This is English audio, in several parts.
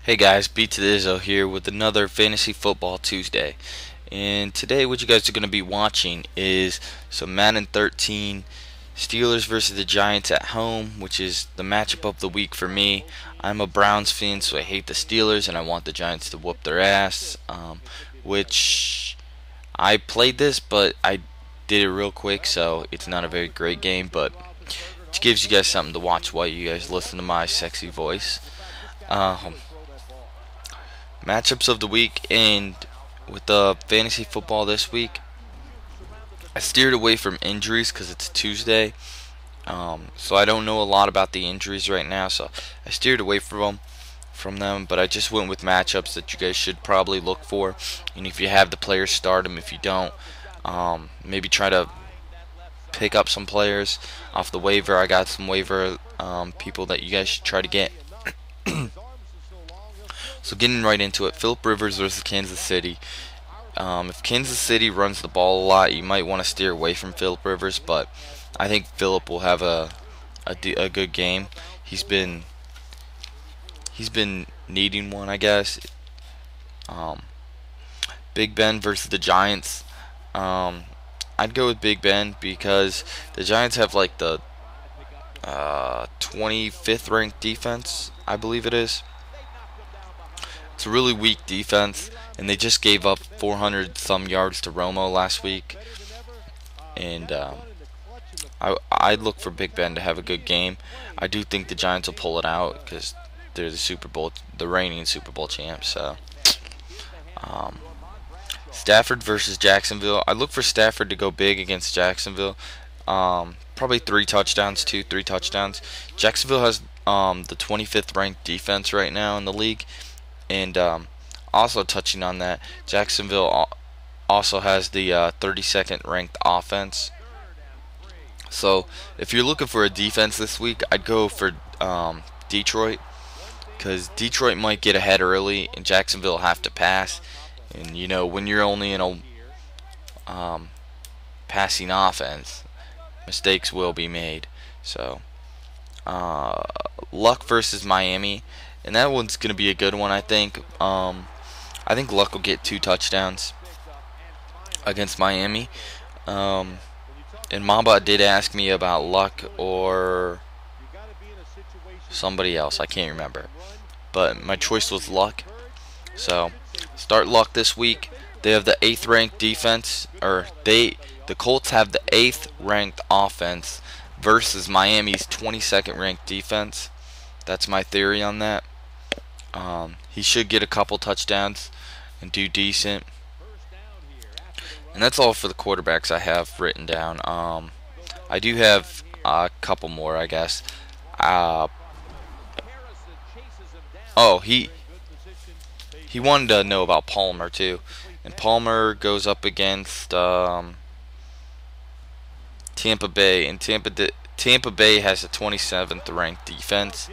Hey guys, Beat to the Izzo here with another Fantasy Football Tuesday. And today what you guys are going to be watching is some Madden 13 Steelers versus the Giants at home, which is the matchup of the week for me. I'm a Browns fan, so I hate the Steelers and I want the Giants to whoop their ass. Which I played this, but I did it real quick, so it's not a very great game, but it gives you guys something to watch while you guys listen to my sexy voice. Um, Matchups of the week, and with the fantasy football this week, I steered away from injuries because it's Tuesday. So I don't know a lot about the injuries right now, so I steered away from them. But I just went with matchups that you guys should probably look for. And if you have the players, start them. If you don't, maybe try to pick up some players off the waiver. I got some waiver people that you guys should try to get. So getting right into it, Philip Rivers versus Kansas City. If Kansas City runs the ball a lot, you might want to steer away from Philip Rivers, but I think Philip will have a good game. He's been needing one, I guess. Um, Big Ben versus the Giants. I'd go with Big Ben because the Giants have like the 25th ranked defense, I believe it is. It's a really weak defense, and they just gave up 400 some yards to Romo last week. And I look for Big Ben to have a good game. I do think the Giants will pull it out because they're the reigning Super Bowl champs. So um, Stafford versus Jacksonville. I look for Stafford to go big against Jacksonville. Probably three touchdowns. Jacksonville has the 25th ranked defense right now in the league. And also touching on that, Jacksonville also has the 32nd ranked offense. So if you're looking for a defense this week, I'd go for Detroit, because Detroit might get ahead early and Jacksonville will have to pass. And you know, when you're only in a passing offense, mistakes will be made. So Luck versus Miami, and that one's going to be a good one, I think. I think Luck will get 2 touchdowns against Miami. And Mamba did ask me about Luck or somebody else. I can't remember. But my choice was Luck. So start Luck this week. They have the 8th ranked defense, the Colts have the 8th ranked offense versus Miami's 22nd ranked defense. That's my theory on that. He should get a couple touchdowns and do decent. And that's all for the quarterbacks I have written down. I do have a couple more, I guess. Oh, he wanted to know about Palmer too, and Palmer goes up against Tampa Bay, and Tampa Bay has a 27th ranked defense,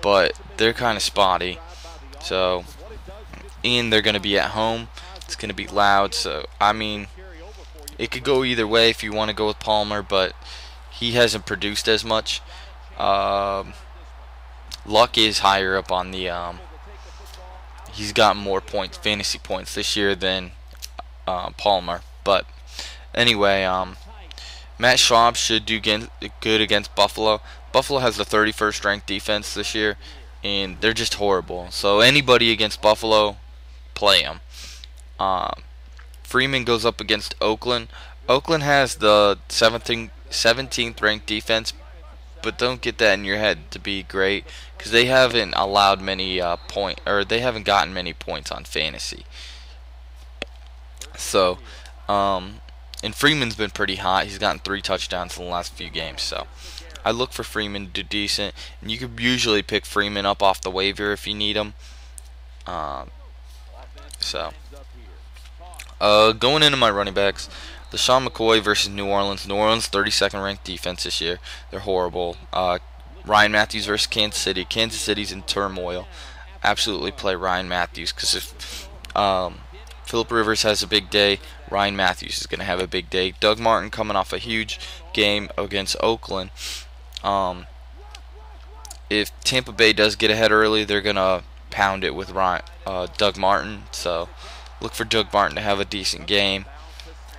but they're kind of spotty. So, and they're going to be at home. It's going to be loud. So, I mean, it could go either way if you want to go with Palmer, but he hasn't produced as much. Luck is higher up on the. He's got more points, fantasy points this year than Palmer. But anyway, Matt Schaub should do good against Buffalo. Buffalo has the 31st ranked defense this year, and they're just horrible. So anybody against Buffalo, play them. Freeman goes up against Oakland. Oakland has the 17th ranked defense, but don't get that in your head to be great, because they haven't allowed many they haven't gotten many points on fantasy. So, and Freeman's been pretty hot. He's gotten 3 touchdowns in the last few games. So, I look for Freeman to do decent, and you could usually pick Freeman up off the waiver if you need him. So, going into my running backs, LeSean McCoy versus New Orleans. New Orleans 32nd ranked defense this year. They're horrible. Ryan Matthews versus Kansas City. Kansas City's in turmoil. Absolutely play Ryan Matthews, because if Philip Rivers has a big day, Ryan Matthews is going to have a big day. Doug Martin coming off a huge game against Oakland. If Tampa Bay does get ahead early, they're going to pound it with Doug Martin. So look for Doug Martin to have a decent game.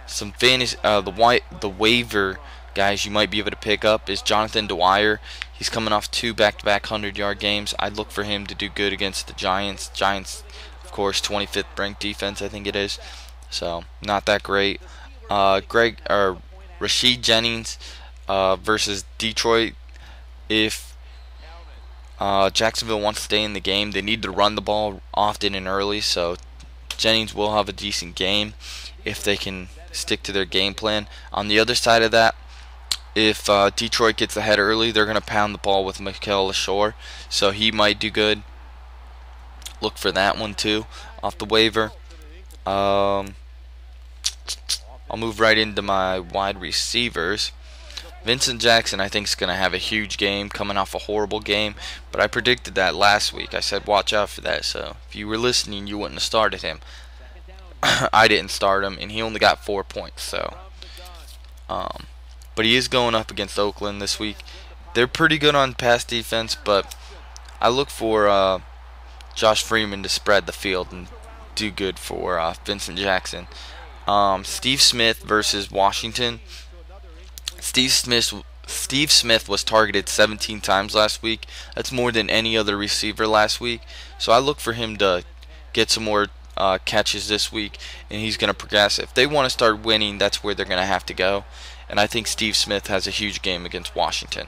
Some fantasy, the waiver guys you might be able to pick up is Jonathan Dwyer. He's coming off 2 back-to-back 100-yard games. I'd look for him to do good against the Giants. Giants, of course, 25th ranked defense, I think it is. So not that great. Rashid Jennings versus Detroit. If Jacksonville wants to stay in the game, they need to run the ball often and early. So Jennings will have a decent game if they can stick to their game plan. On the other side of that, if Detroit gets ahead early, they're going to pound the ball with Mikel Lashore, so he might do good. Look for that one too off the waiver. I'll move right into my wide receivers. Vincent Jackson, I think, is going to have a huge game, coming off a horrible game, but I predicted that last week. I said watch out for that, so if you were listening, you wouldn't have started him. I didn't start him, and he only got 4 points. So, but he is going up against Oakland this week. They're pretty good on pass defense, but I look for Josh Freeman to spread the field and do good for Vincent Jackson. Steve Smith versus Washington. Steve Smith was targeted 17 times last week. That's more than any other receiver last week. So I look for him to get some more catches this week, and he's going to progress. If they want to start winning, that's where they're going to have to go, and I think Steve Smith has a huge game against Washington.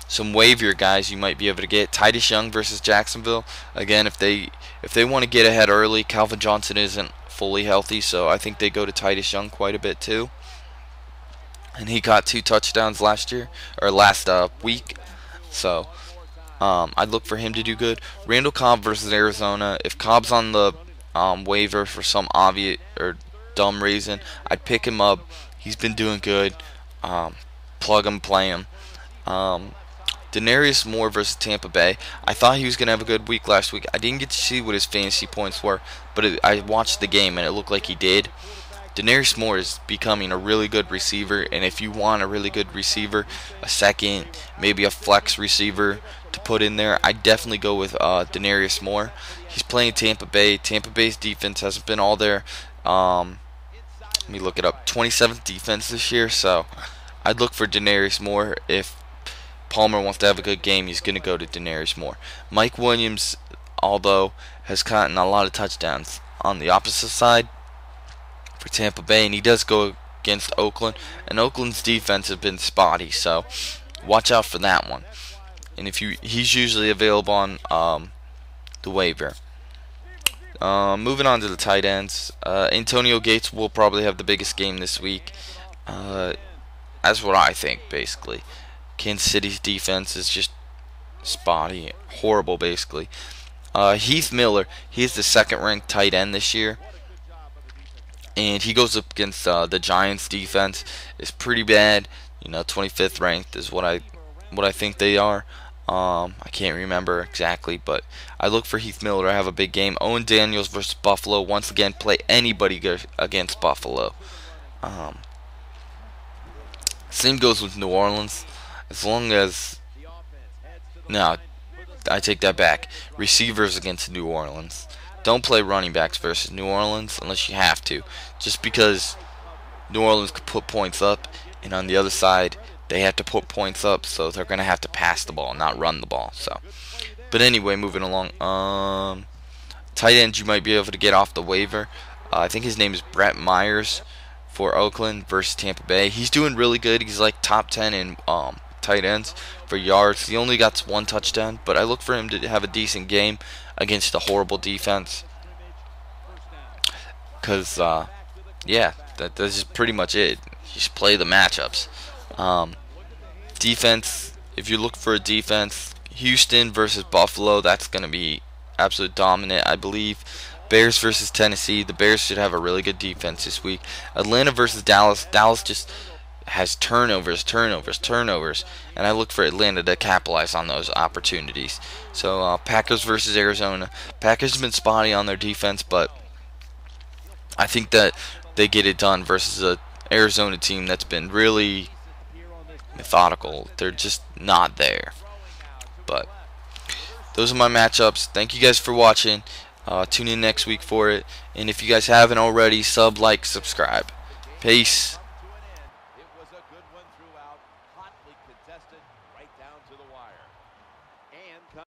Some waiver guys you might be able to get: Titus Young versus Jacksonville. Again, if they want to get ahead early, Calvin Johnson isn't fully healthy, so I think they go to Titus Young quite a bit too, and he got 2 touchdowns last week, so I'd look for him to do good. Randall Cobb versus Arizona. If Cobb's on the waiver for some obvious or dumb reason, I'd pick him up. He's been doing good. Plug him, play him. Denarius Moore versus Tampa Bay. I thought he was going to have a good week last week. I didn't get to see what his fantasy points were, but I watched the game and it looked like he did. Denarius Moore is becoming a really good receiver, and if you want a really good receiver, a second, maybe a flex receiver to put in there, I'd definitely go with Denarius Moore. He's playing Tampa Bay. Tampa Bay's defense hasn't been all there. Let me look it up. 27th defense this year, so I'd look for Denarius Moore. If Palmer wants to have a good game, he's going to go to Denarius Moore. Mike Williams, although, has gotten a lot of touchdowns on the opposite side for Tampa Bay, and he does go against Oakland, and Oakland's defense has been spotty, so watch out for that one. And he's usually available on the waiver. Moving on to the tight ends, Antonio Gates will probably have the biggest game this week. That's what I think, basically. Kansas City's defense is just spotty, horrible, basically. Heath Miller, he's the second-ranked tight end this year, and he goes up against the Giants' defense. It's pretty bad. 25th ranked is what I think they are. I can't remember exactly, but I look for Heath Miller to have a big game. Owen Daniels versus Buffalo. Once again, play anybody against Buffalo. Same goes with New Orleans. As long as... No, I take that back. Receivers against New Orleans. Don't play running backs versus New Orleans unless you have to. Just because New Orleans could put points up, and on the other side, they have to put points up, so they're going to have to pass the ball, not run the ball. So, but anyway, moving along. Tight ends you might be able to get off the waiver. I think his name is Brett Myers for Oakland versus Tampa Bay. He's doing really good. He's like top 10 in tight ends for yards. He only got 1 touchdown, but I look for him to have a decent game against a horrible defense. Because, yeah, that's just pretty much it. You just play the matchups. Defense, if you look for a defense, Houston versus Buffalo, that's going to be absolute dominant, I believe. Bears versus Tennessee, the Bears should have a really good defense this week. Atlanta versus Dallas, Dallas just has turnovers, and I look for Atlanta to capitalize on those opportunities. So Packers versus Arizona. Packers have been spotty on their defense, but I think that they get it done versus a Arizona team that's been really methodical. They're just not there. But those are my matchups. Thank you guys for watching. Tune in next week for it. And if you guys haven't already, sub, like, subscribe. Peace. It was a good one throughout, hotly contested right down to the wire. And